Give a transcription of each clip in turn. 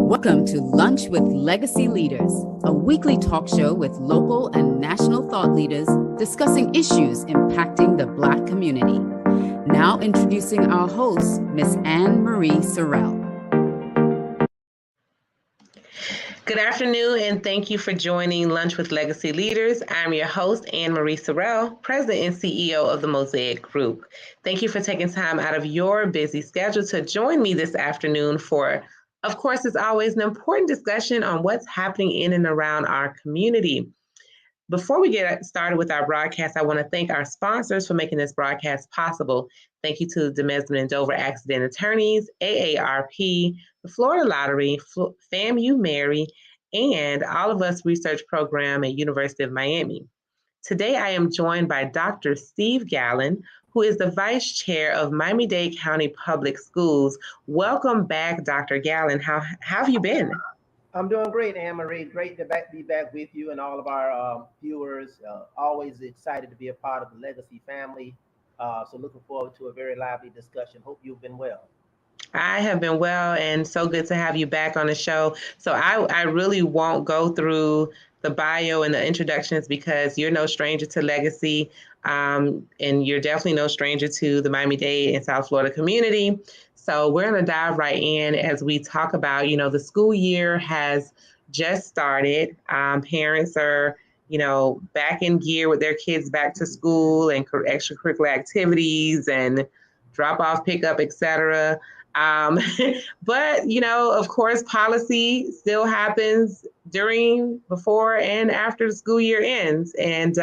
Welcome to Lunch with Legacy Leaders, a weekly talk show with local and national thought leaders discussing issues impacting the Black community. Now introducing our host, Miss Ann Marie Sorrell. Good afternoon, and thank you for joining Lunch with Legacy Leaders. I'm your host, Ann Marie Sorrell, President and CEO of the Mosaic Group. Thank you for taking time out of your busy schedule to join me this afternoon for, of course, as always, an important discussion on what's happening in and around our community. Before we get started with our broadcast, I want to thank our sponsors for making this broadcast possible. Thank you to the Desmond and Dover Accident Attorneys, AARP, the Florida Lottery, FAMU Mary, and All of Us Research Program at University of Miami. Today, I am joined by Dr. Steve Gallen, who is the Vice Chair of Miami-Dade County Public Schools. Welcome back, Dr. Gallen. How have you been? I'm doing great, Ann Marie. Great to be back with you and all of our viewers. Always excited to be a part of the Legacy family. So looking forward to a very lively discussion. Hope you've been well. I have been well, and so good to have you back on the show. So I really won't go through the bio and the introductions because you're no stranger to Legacy, and you're definitely no stranger to the Miami-Dade and South Florida community. So we're going to dive right in as we talk about, the school year has just started. Parents are, back in gear with their kids back to school and extracurricular activities and drop off, pick up, etc. But, of course, policy still happens during, before, and after the school year ends. And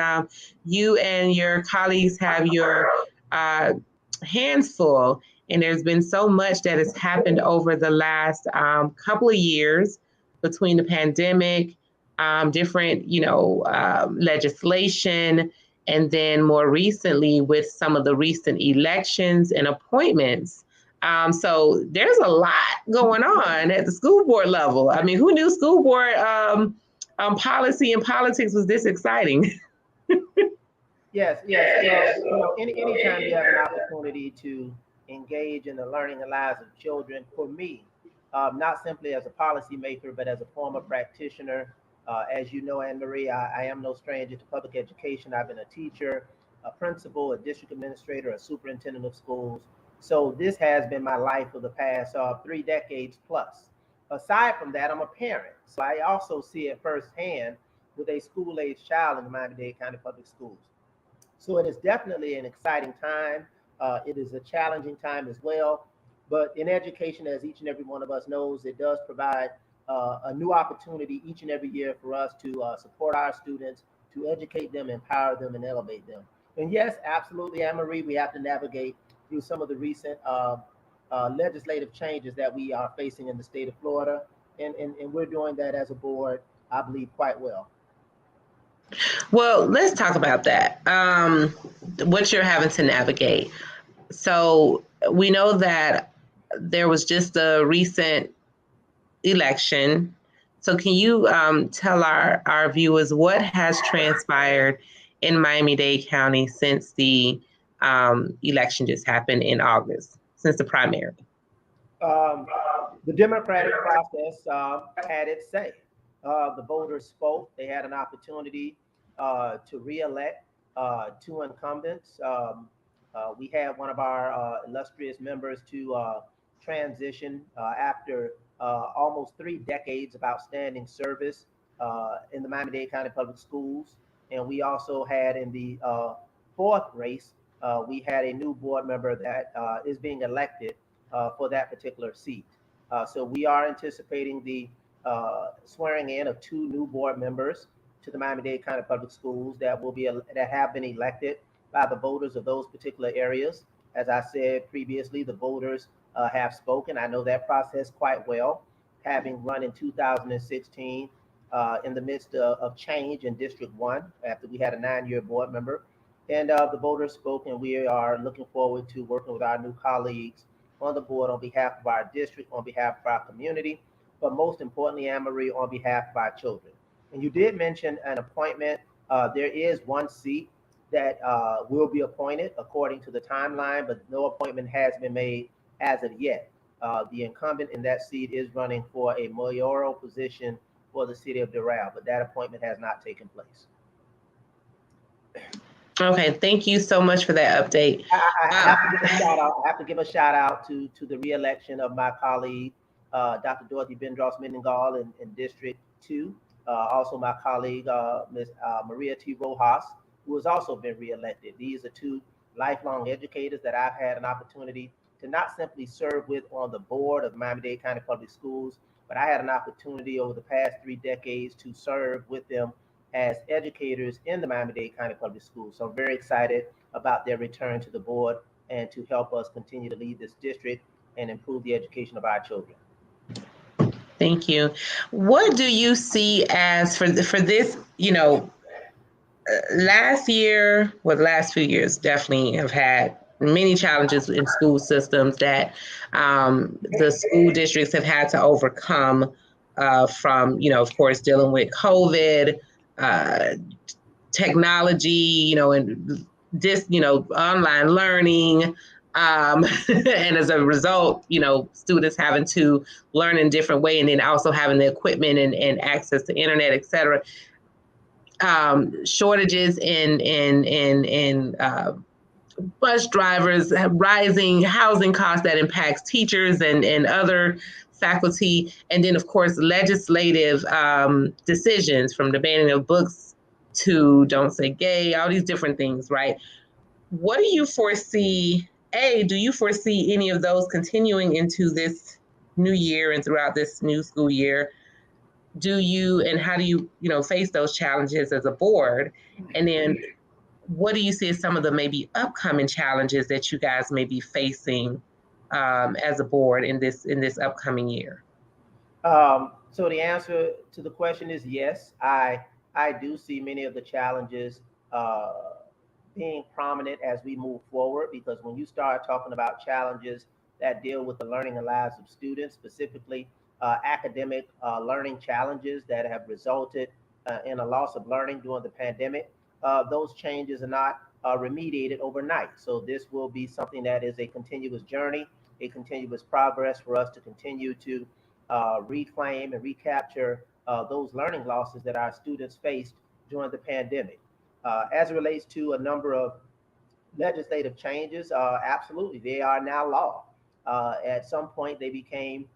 you and your colleagues have your hands full. And there's been so much that has happened over the last couple of years between the pandemic, different, legislation, and then more recently with some of the recent elections and appointments. So there's a lot going on at the school board level. I mean, who knew school board policy and politics was this exciting? Yes. Anytime you have an opportunity to engage in the learning and lives of children, for me, not simply as a policymaker, but as a former practitioner. As you know, Ann Marie, I am no stranger to public education. I've been a teacher, a principal, a district administrator, a superintendent of schools. So this has been my life for the past 3 decades plus. Aside from that, I'm a parent. So I also see it firsthand with a school-age child in the Miami-Dade County Public Schools. So it is definitely an exciting time. It is a challenging time as well. But in education, as each and every one of us knows, it does provide a new opportunity each and every year for us to support our students, to educate them, empower them, and elevate them. And yes, absolutely, Ann Marie, we have to navigate through some of the recent legislative changes that we are facing in the state of Florida. And we're doing that as a board, I believe, quite well. Well, let's talk about that. What you're having to navigate. So we know that there was just a recent election. So can you tell our viewers what has transpired in Miami-Dade County since the election just happened in August, since the primary? The democratic process had its say. The voters spoke. They had an opportunity to re-elect 2 incumbents. We had one of our illustrious members to transition after almost 3 decades of outstanding service in the Miami-Dade County Public Schools. And we also had in the 4th race, we had a new board member that is being elected for that particular seat. So we are anticipating the swearing in of 2 new board members to the Miami-Dade County Public Schools that have been elected by the voters of those particular areas. As I said previously, the voters have spoken. I know that process quite well, having run in 2016 in the midst of change in District 1 after we had a 9-year board member. And the voters spoke, and we are looking forward to working with our new colleagues on the board on behalf of our district, on behalf of our community, but most importantly, Ann Marie, on behalf of our children. And you did mention an appointment. There is 1 seat that will be appointed according to the timeline, but no appointment has been made as of yet. The incumbent in that seat is running for a mayoral position for the city of Doral, but that appointment has not taken place. Okay, thank you so much for that update. I have to give a shout out. I have to give a shout out to the reelection of my colleague, Dr. Dorothy Bendross-Mendengal in District 2. Also my colleague, Ms. Maria T. Rojas, who has also been reelected. These are two lifelong educators that I've had an opportunity to not simply serve with on the board of Miami-Dade County Public Schools, but I had an opportunity over the past 3 decades to serve with them as educators in the Miami-Dade County Public Schools. So I'm very excited about their return to the board and to help us continue to lead this district and improve the education of our children. Thank you. What do you see as for this, last year, well, the last few years definitely have had many challenges in school systems that the school districts have had to overcome from, of course, dealing with COVID, technology, and this, online learning. And as a result, students having to learn in a different way, and then also having the equipment and access to internet, et cetera. Shortages in bus drivers, rising housing costs that impacts teachers and other faculty, and then of course legislative decisions, from the banning of books to don't say gay, all these different things, right? What do you foresee? Do you foresee any of those continuing into this new year and throughout this new school year? Do you, and how do you, face those challenges as a board? And then what do you see as some of the maybe upcoming challenges that you guys may be facing as a board in this upcoming year? So the answer to the question is yes. I do see many of the challenges being prominent as we move forward, because when you start talking about challenges that deal with the learning and lives of students, specifically academic learning challenges that have resulted in a loss of learning during the pandemic, those changes are not remediated overnight. So this will be something that is a continuous journey, a continuous progress for us to continue to reclaim and recapture those learning losses that our students faced during the pandemic. As it relates to a number of legislative changes, absolutely, they are now law. At some point, they became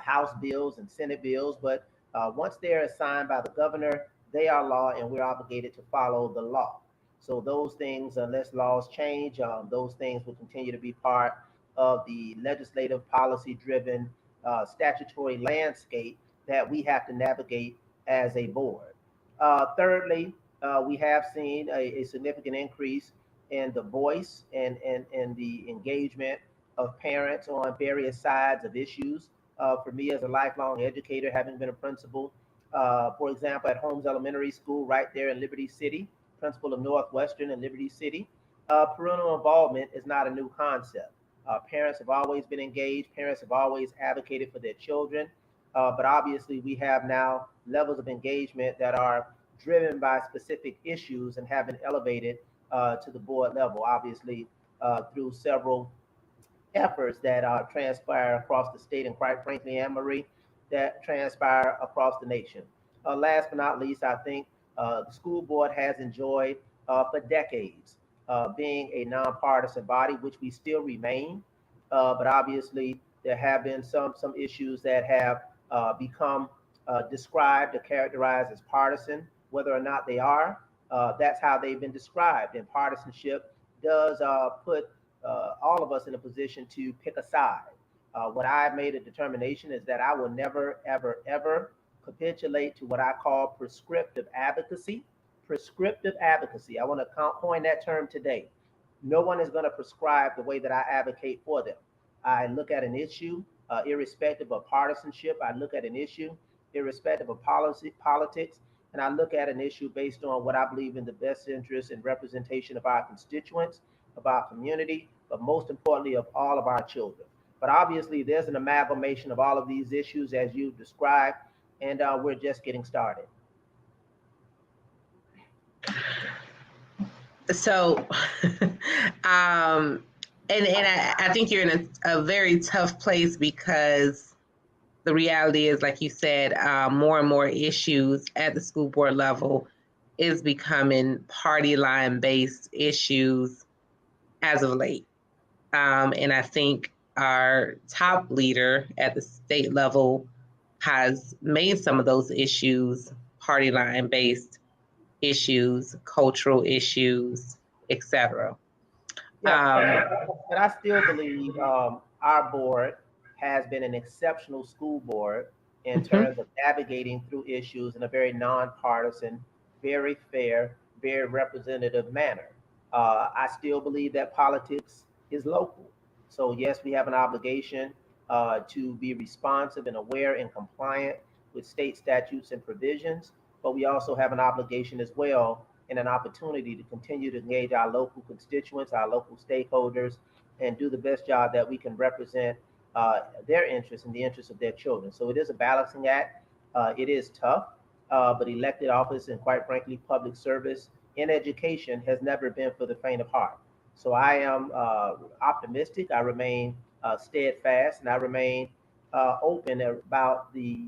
House bills and Senate bills, but once they're assigned by the governor, they are law, and we're obligated to follow the law. So those things, unless laws change, those things will continue to be part of the legislative policy-driven statutory landscape that we have to navigate as a board. Thirdly, we have seen a significant increase in the voice and the engagement of parents on various sides of issues. For me, as a lifelong educator, having been a principal, for example, at Holmes Elementary School right there in Liberty City, principal of Northwestern in Liberty City, parental involvement is not a new concept. Parents have always been engaged. Parents have always advocated for their children. But obviously, we have now levels of engagement that are driven by specific issues and have been elevated to the board level, obviously, through several efforts that transpire across the state, and quite frankly, Ann Marie, that transpire across the nation. Last but not least, I think the school board has enjoyed for decades being a nonpartisan body, which we still remain. But obviously, there have been some issues that have become described or characterized as partisan, whether or not they are. That's how they've been described. And partisanship does put all of us in a position to pick a side. What I've made a determination is that I will never, ever, ever capitulate to what I call prescriptive advocacy. Prescriptive advocacy. I want to coin that term today. No one is going to prescribe the way that I advocate for them. I look at an issue, irrespective of partisanship. I look at an issue, irrespective of politics, and I look at an issue based on what I believe in the best interest and representation of our constituents, of our community, but most importantly, of all of our children. But obviously, there's an amalgamation of all of these issues as you've described, and we're just getting started. So, And I think you're in a very tough place because the reality is, like you said, more and more issues at the school board level is becoming party line based issues as of late. And I think our top leader at the state level has made some of those issues party line based issues, cultural issues, etc. Yeah, but I still believe our board has been an exceptional school board in Mhm. terms of navigating through issues in a very nonpartisan, very fair, very representative manner. I still believe that politics is local. So, yes, we have an obligation to be responsive and aware and compliant with state statutes and provisions, but we also have an obligation as well and an opportunity to continue to engage our local constituents, our local stakeholders, and do the best job that we can represent their interests and the interests of their children. So it is a balancing act. It is tough, but elected office and quite frankly, public service in education has never been for the faint of heart. So I am optimistic. I remain steadfast, and I remain open about the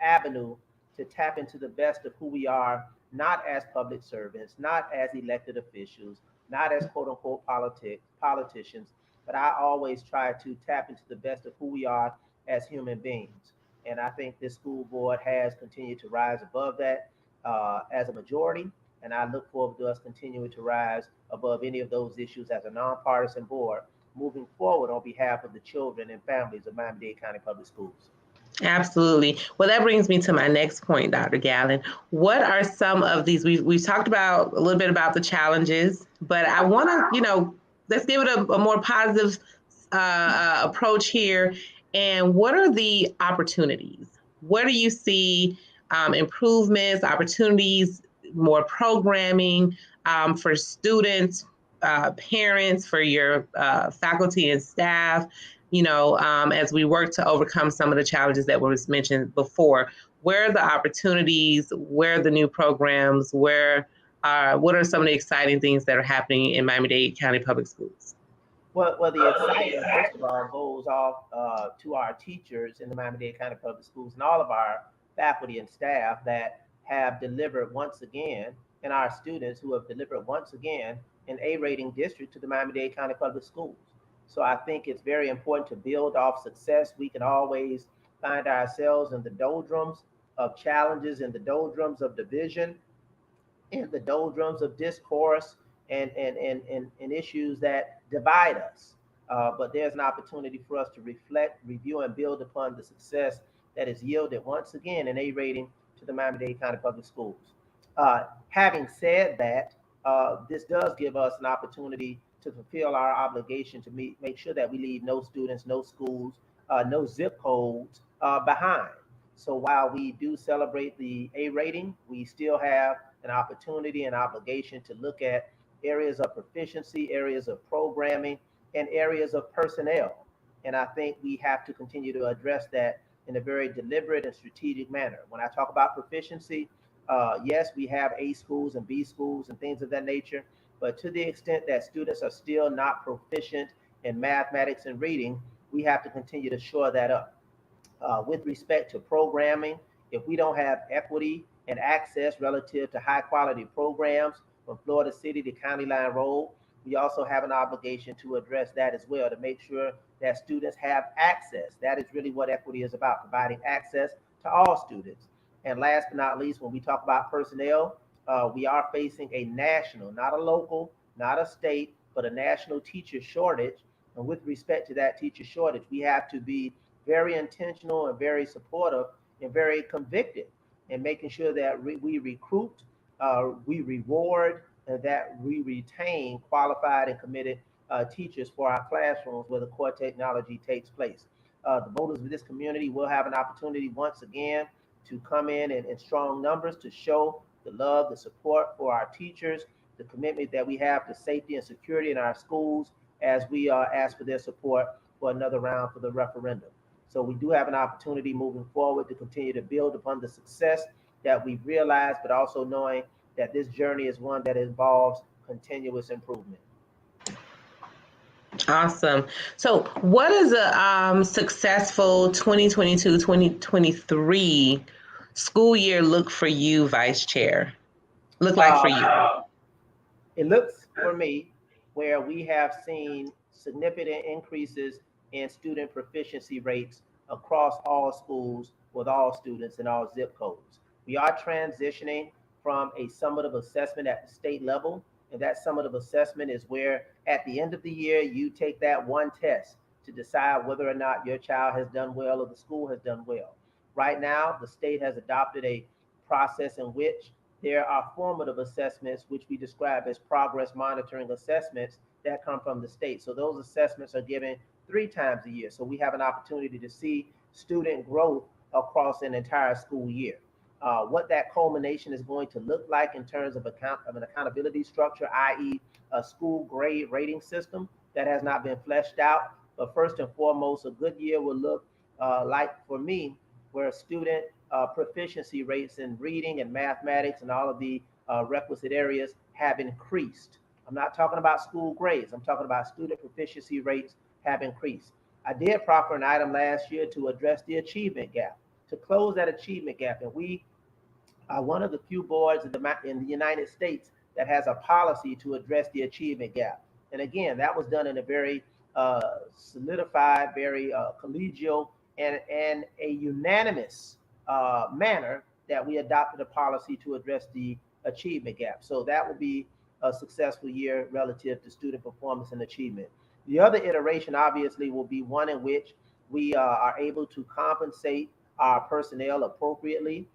avenue to tap into the best of who we are, not as public servants, not as elected officials, not as quote unquote politicians, but I always try to tap into the best of who we are as human beings. And I think this school board has continued to rise above that as a majority. And I look forward to us continuing to rise above any of those issues as a nonpartisan board moving forward on behalf of the children and families of Miami-Dade County Public Schools. Absolutely. Well, that brings me to my next point, Dr. Gallen. What are some of these? We've talked about a little bit about the challenges, but I want to, let's give it a more positive approach here. And what are the opportunities? Where do you see improvements, opportunities, more programming for students, parents, for your faculty and staff? As we work to overcome some of the challenges that were mentioned before, where are the opportunities? Where are the new programs? What are some of the exciting things that are happening in Miami-Dade County Public Schools? Well, the excitement, first of all, goes off to our teachers in the Miami-Dade County Public Schools and all of our faculty and staff that have delivered once again, and our students who have delivered once again an A rating district to the Miami-Dade County Public Schools. So I think it's very important to build off success. We can always find ourselves in the doldrums of challenges, in the doldrums of division, in the doldrums of discourse and issues that divide us. But there's an opportunity for us to reflect, review, and build upon the success that is yielded once again an A rating to the Miami-Dade County Public Schools. Having said that, this does give us an opportunity to fulfill our obligation to make sure that we leave no students, no schools, no zip codes behind. So while we do celebrate the A rating, we still have an opportunity and obligation to look at areas of proficiency, areas of programming, and areas of personnel. And I think we have to continue to address that in a very deliberate and strategic manner. When I talk about proficiency, yes, we have A schools and B schools and things of that nature, but to the extent that students are still not proficient in mathematics and reading, we have to continue to shore that up. With respect to programming, if we don't have equity and access relative to high quality programs from Florida City to County Line Road, we also have an obligation to address that as well to make sure that students have access. That is really what equity is about, providing access to all students. And last but not least, when we talk about personnel, we are facing a national, not a local, not a state, but a national teacher shortage. And with respect to that teacher shortage, we have to be very intentional and very supportive and very convicted in making sure that we recruit, we reward, and that we retain qualified and committed teachers for our classrooms where the core technology takes place. The voters of this community will have an opportunity once again to come in strong numbers to show the love, the support for our teachers, the commitment that we have to safety and security in our schools as we ask for their support for another round for the referendum. So we do have an opportunity moving forward to continue to build upon the success that we've realized, but also knowing that this journey is one that involves continuous improvement. Awesome. So what is a successful 2022-2023 school year look for you, Vice Chair? Look like for you? It looks for me where we have seen significant increases in student proficiency rates across all schools with all students in all zip codes. We are transitioning from a summative assessment at the state level, and that summative assessment is where at the end of the year you take that one test to decide whether or not your child has done well or the school has done well. Right now, the state has adopted a process in which there are formative assessments, which we describe as progress monitoring assessments that come from the state. So those assessments are given 3 times a year. So we have an opportunity to see student growth across an entire school year. What that culmination is going to look like in terms of an accountability structure, i.e. a school grade rating system, that has not been fleshed out. But first and foremost, a good year will look like for me, where student proficiency rates in reading and mathematics and all of the requisite areas have increased. I'm not talking about school grades. I'm talking about student proficiency rates have increased. I did proffer an item last year to address the achievement gap, to close that achievement gap. And we are one of the few boards in the United States that has a policy to address the achievement gap. And again, that was done in a very solidified, very collegial, and a unanimous manner that we adopted a policy to address the achievement gap. So that will be a successful year relative to student performance and achievement. The other iteration, obviously, will be one in which we are able to compensate our personnel appropriately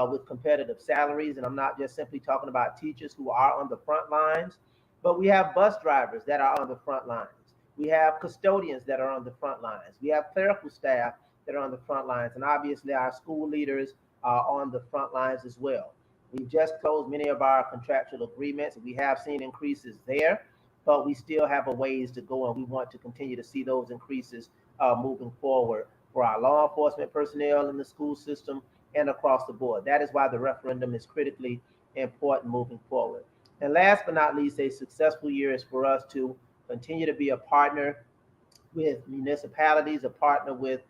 with competitive salaries. And I'm not just simply talking about teachers who are on the front lines, but we have bus drivers that are on the front lines. We have custodians that are on the front lines. We have clerical staff that are on the front lines. And obviously, our school leaders are on the front lines as well. We've just closed many of our contractual agreements. We have seen increases there, but we still have a ways to go, and we want to continue to see those increases moving forward for our law enforcement personnel in the school system and across the board. That is why the referendum is critically important moving forward. And last but not least, a successful year is for us to continue to be a partner with municipalities, a partner with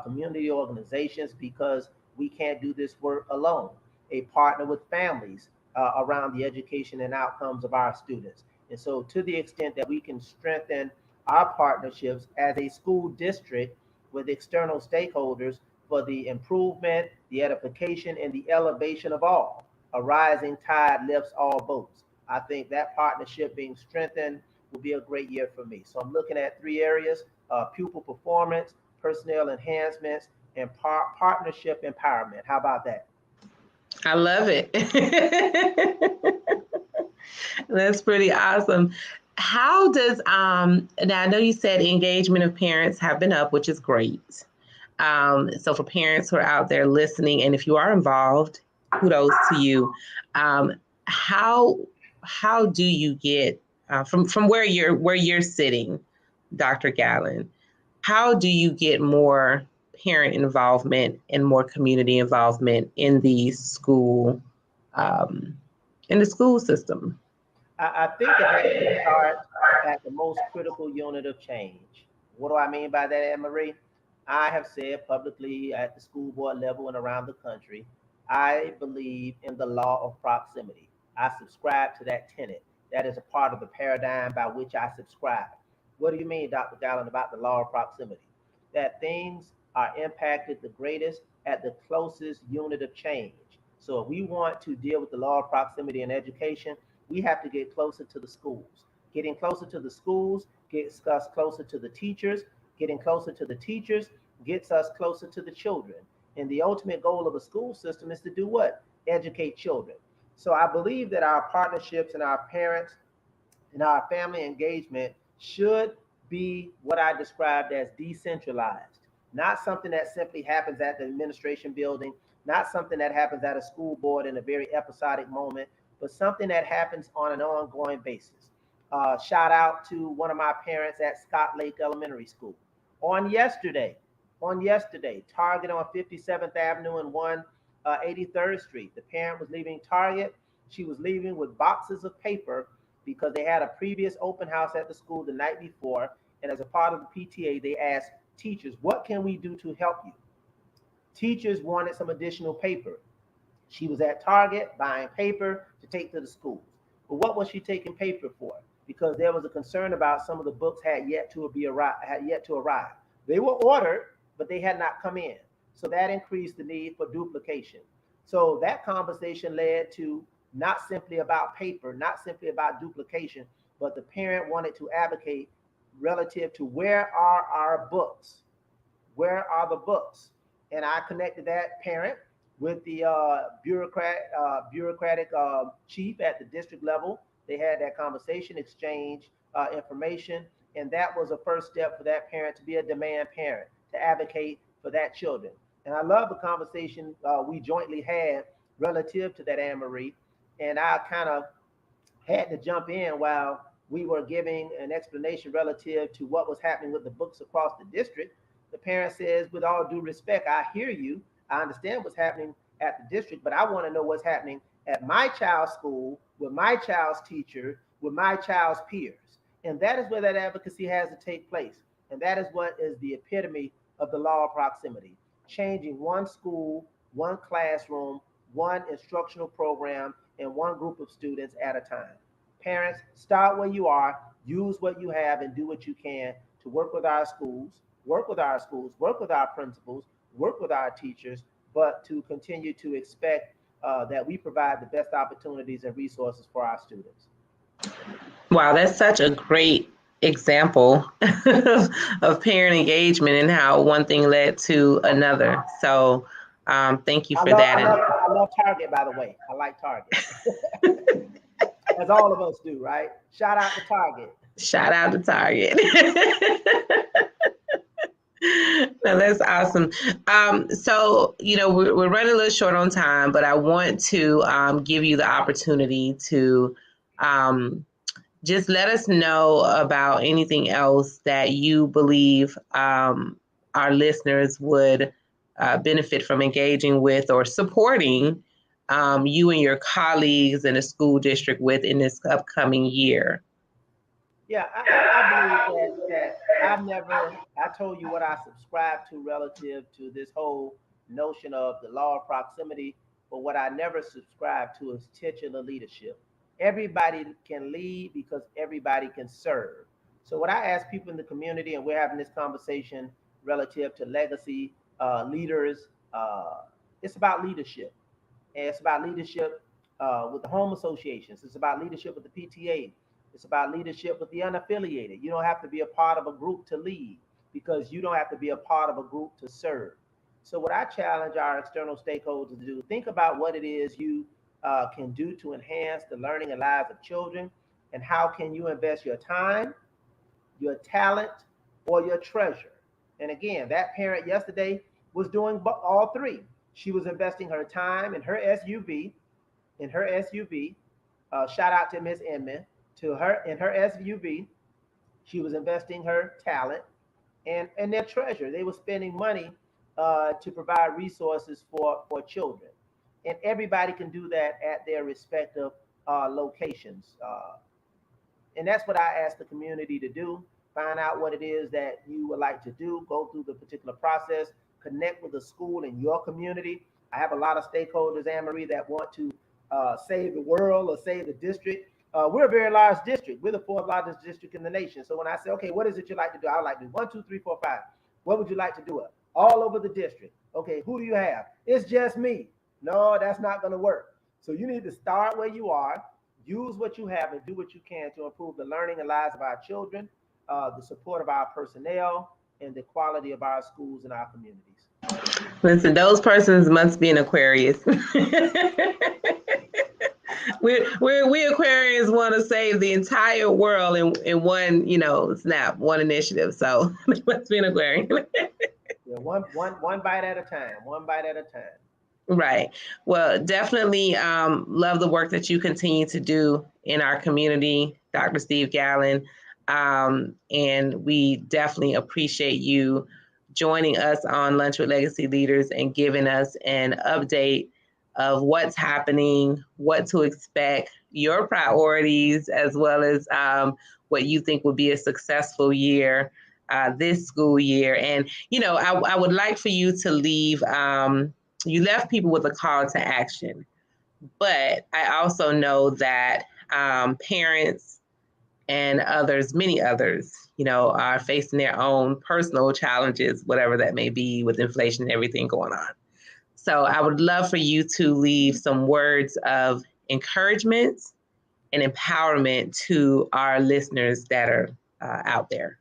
community organizations, because we can't do this work alone. A partner with families around the education and outcomes of our students. And so to the extent that we can strengthen our partnerships as a school district with external stakeholders for the improvement, the edification, and the elevation of all, a rising tide lifts all boats. I think that partnership being strengthened will be a great year for me. So I'm looking at 3 areas: pupil performance, personnel enhancements, and partnership empowerment. How about that? I love it. That's pretty awesome. How does now I know you said engagement of parents have been up, which is great. So for parents who are out there listening, and if you are involved, kudos to you. How do you get from where you're sitting, Dr. Gallen? How do you get more parent involvement and more community involvement in the school system? I think it has to start at the most critical unit of change. What do I mean by that, Ann Marie? I have said publicly at the school board level and around the country, I believe in the law of proximity. I subscribe to that tenet. That is a part of the paradigm by which I subscribe. What do you mean, Dr. Gallen, about the law of proximity? That things are impacted the greatest at the closest unit of change. So if we want to deal with the law of proximity in education, we have to get closer to the schools. Getting closer to the schools gets us closer to the teachers. Getting closer to the teachers gets us closer to the children. And the ultimate goal of a school system is to do what? Educate children. So I believe that our partnerships and our parents and our family engagement should be what I described as decentralized, not something that simply happens at the administration building, not something that happens at a school board in a very episodic moment, but something that happens on an ongoing basis. Shout out to one of my parents at Scott Lake Elementary School. On yesterday, Target on 57th Avenue and 183rd Street. The parent was leaving Target. She was leaving with boxes of paper because they had a previous open house at the school the night before, And as a part of the PTA, they asked teachers, what can we do to help you? Teachers wanted some additional paper. She was at Target buying paper to take to the schools. But what was she taking paper for? Because there was a concern about some of the books had yet to arrive. They were ordered, but they had not come in. So that increased the need for duplication. So that conversation led to not simply about paper, not simply about duplication, but the parent wanted to advocate relative to where are our books? Where are the books? And I connected that parent with the bureaucratic chief at the district level. They had that conversation, exchange information, and that was a first step for that parent to be a demand parent, to advocate for that children. And I love the conversation we jointly had relative to that, Ann Marie. And I kind of had to jump in while we were giving an explanation relative to what was happening with the books across the district. The parent says, with all due respect, I hear you. I understand what's happening at the district, but I want to know what's happening at my child's school, with my child's teacher, with my child's peers. And that is where that advocacy has to take place. And that is what is the epitome of the law of proximity, changing one school, one classroom, one instructional program, and one group of students at a time. Parents, start where you are, use what you have, and do what you can to work with our schools, work with our principals, work with our teachers, but to continue to expect that we provide the best opportunities and resources for our students. Wow, that's such a great example of parent engagement and how one thing led to another. So thank you for that. I love Target, by the way. I like Target. As all of us do, right? Shout out to Target. Shout out to Target. No, that's awesome. So, we're running a little short on time, but I want to give you the opportunity to just let us know about anything else that you believe our listeners would benefit from engaging with or supporting you and your colleagues in the school district with in this upcoming year. Yeah, I believe that I told you what I subscribe to relative to this whole notion of the law of proximity, but what I never subscribe to is titular leadership. Everybody can lead because everybody can serve. So what I ask people in the community, and we're having this conversation relative to legacy leaders, it's about leadership. And it's about leadership with the home associations. It's about leadership with the PTA. It's about leadership with the unaffiliated. You don't have to be a part of a group to lead, because you don't have to be a part of a group to serve. So what I challenge our external stakeholders to do, think about what it is you can do to enhance the learning and lives of children, and how can you invest your time, your talent, or your treasure. And again, that parent yesterday was doing all three. She was investing her time in her SUV, shout out to Miss Inman. In her SUV, she was investing her talent and their treasure. They were spending money to provide resources for children. And everybody can do that at their respective locations. And that's what I ask the community to do. Find out what it is that you would like to do, go through the particular process, connect with the school in your community. I have a lot of stakeholders, Ann Marie, that want to save the world or save the district. We're a very large district. We're the fourth largest district in the nation. So when I say, okay, what is it you like to do? I would like to do 1, 2, 3, 4, 5. What would you like to do it? All over the district. Okay, who do you have? It's just me. No, that's not going to work. So you need to start where you are, use what you have, and do what you can to improve the learning and lives of our children, the support of our personnel, and the quality of our schools and our communities. Listen, those persons must be an Aquarius. we Aquarians want to save the entire world in one, snap, one initiative. So it must be an Aquarian. Yeah, one bite at a time. One bite at a time. Right. Well, definitely love the work that you continue to do in our community, Dr. Steve Gallen. And we definitely appreciate you joining us on Lunch with Legacy Leaders and giving us an update of what's happening, what to expect, your priorities as well as what you think would be a successful year this school year. And, I would like for you to leave, you left people with a call to action, but I also know that parents and others, many others, are facing their own personal challenges, whatever that may be, with inflation and everything going on. So I would love for you to leave some words of encouragement and empowerment to our listeners that are out there.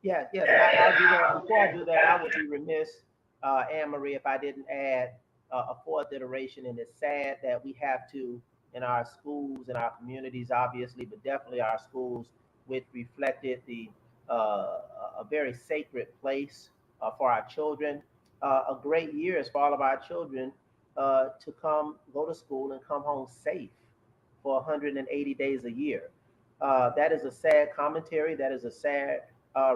Yes, I'll do that. Before I do that, I would be remiss, Ann Marie, if I didn't add a fourth iteration. And it's sad that we have to, in our schools, in our communities, obviously, but definitely our schools, which reflected a very sacred place for our children. A great year is for all of our children to go to school and come home safe for 180 days a year. That is a sad commentary. That is a sad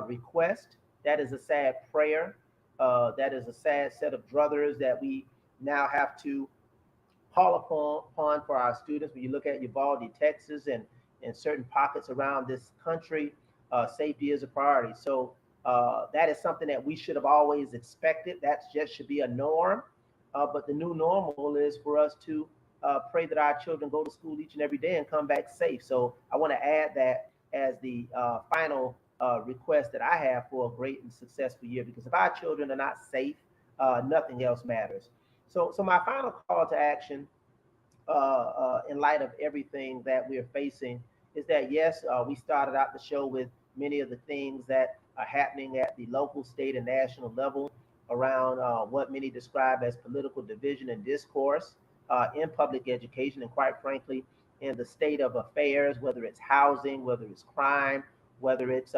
request. That is a sad prayer. That is a sad set of druthers that we now have to call upon for our students. When you look at Uvalde, Texas, and certain pockets around this country, safety is a priority. So that is something that we should have always expected. That just should be a norm. But the new normal is for us to pray that our children go to school each and every day and come back safe. So I want to add that as the final request that I have for a great and successful year, because if our children are not safe, nothing else matters. So my final call to action in light of everything that we're facing is that, yes, we started out the show with many of the things that are happening at the local, state, and national level around what many describe as political division and discourse in public education, and quite frankly, in the state of affairs, whether it's housing, whether it's crime, whether it's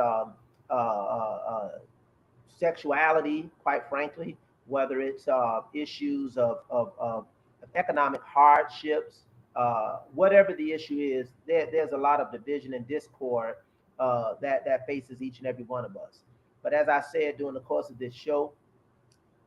sexuality, quite frankly, whether it's issues of economic hardships, whatever the issue is, there's a lot of division and discord that faces each and every one of us. But as I said during the course of this show,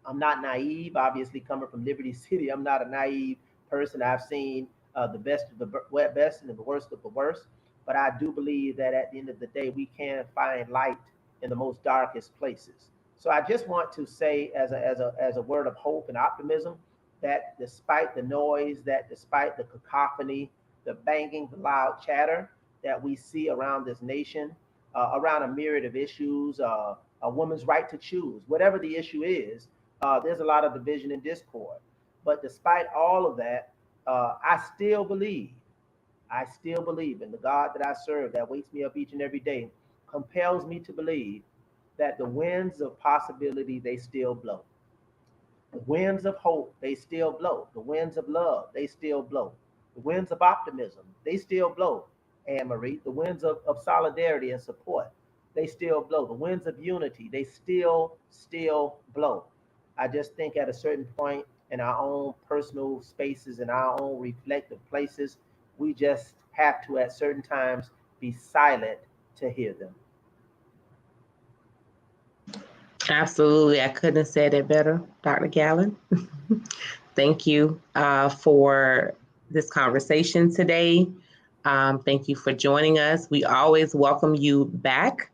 I'm not naive. Obviously, coming from Liberty City, I'm not a naive person. I've seen the best of the best and the worst of the worst. But I do believe that at the end of the day, we can find light in the most darkest places. So I just want to say, as a word of hope and optimism, that despite the noise, that despite the cacophony, the banging, the loud chatter that we see around this nation, around a myriad of issues, a woman's right to choose, whatever the issue is, there's a lot of division and discord. But despite all of that, I still believe in the God that I serve, that wakes me up each and every day, compels me to believe that the winds of possibility, they still blow. The winds of hope, they still blow. The winds of love, they still blow. The winds of optimism, they still blow, Ann Marie. The winds of solidarity and support, they still blow. The winds of unity, they still blow. I just think at a certain point in our own personal spaces, in our own reflective places, we just have to, at certain times, be silent to hear them. Absolutely. I couldn't have said it better, Dr. Gallen. Thank you for this conversation today. Thank you for joining us. We always welcome you back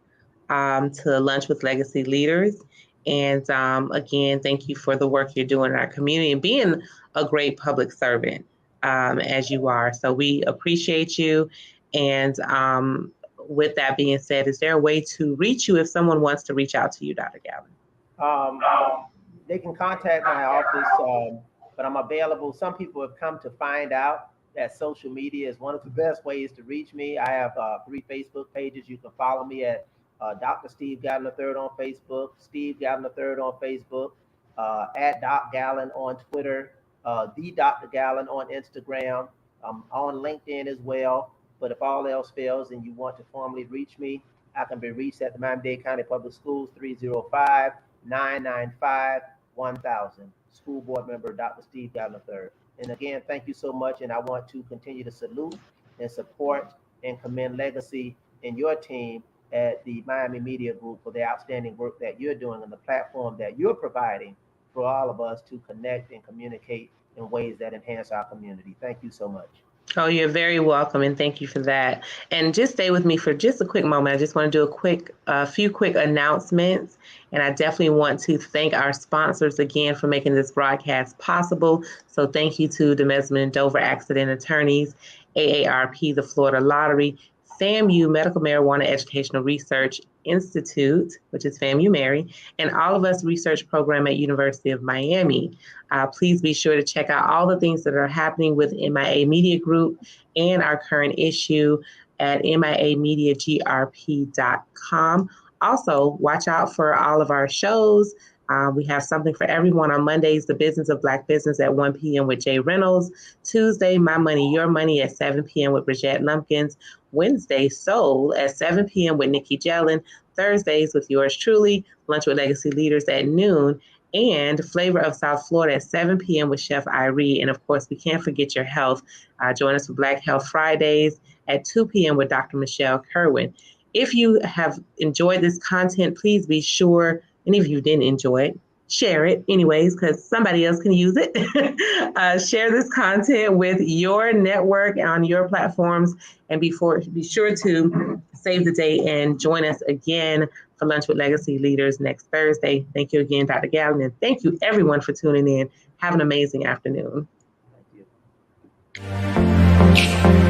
to Lunch with Legacy Leaders. And again, thank you for the work you're doing in our community and being a great public servant as you are. So we appreciate you. And with that being said, is there a way to reach you if someone wants to reach out to you, Dr. Gallen? They can contact my office, but I'm available. Some people have come to find out that social media is one of the best ways to reach me. I have 3 Facebook pages. You can follow me at Dr. Steve Gallen III on Facebook, Steve Gallen III on Facebook, at Doc Gallen on Twitter, the Dr. Gallen on Instagram. I'm on LinkedIn as well. But if all else fails and you want to formally reach me, I can be reached at the Miami-Dade County Public Schools, 305-995-1000. School Board Member, Dr. Steve Gallen III. And again, thank you so much. And I want to continue to salute and support and commend Legacy and your team at the Miami Media Group for the outstanding work that you're doing and the platform that you're providing for all of us to connect and communicate in ways that enhance our community. Thank you so much. Oh, you're very welcome, and thank you for that. And just stay with me for just a quick moment. I just want to do a few quick announcements, and I definitely want to thank our sponsors again for making this broadcast possible. So thank you to the Mesman and Dover Accident Attorneys, AARP, the Florida Lottery, FAMU Medical Marijuana Educational Research Institute, which is FAMU Mary, and All of Us Research Program at University of Miami. Please be sure to check out all the things that are happening with MIA Media Group and our current issue at miamediagrp.com. Also, watch out for all of our shows. We have something for everyone on Mondays, The Business of Black Business at 1 p.m. with Jay Reynolds. Tuesday, My Money, Your Money at 7 p.m. with Bridgette Lumpkins. Wednesday, Soul at 7 p.m. with Nikki Jellin. Thursdays with yours truly, Lunch with Legacy Leaders at noon. And Flavor of South Florida at 7 p.m. with Chef Irie. And of course, we can't forget your health. Join us for Black Health Fridays at 2 p.m. with Dr. Michelle Kerwin. If you have enjoyed this content, please be sure, and if you didn't enjoy it, share it anyways, because somebody else can use it. Share this content with your network on your platforms, and be sure to save the date and join us again for Lunch with Legacy Leaders next Thursday. Thank you again, Dr. Gallin, and thank you everyone for tuning in. Have an amazing afternoon. Thank you.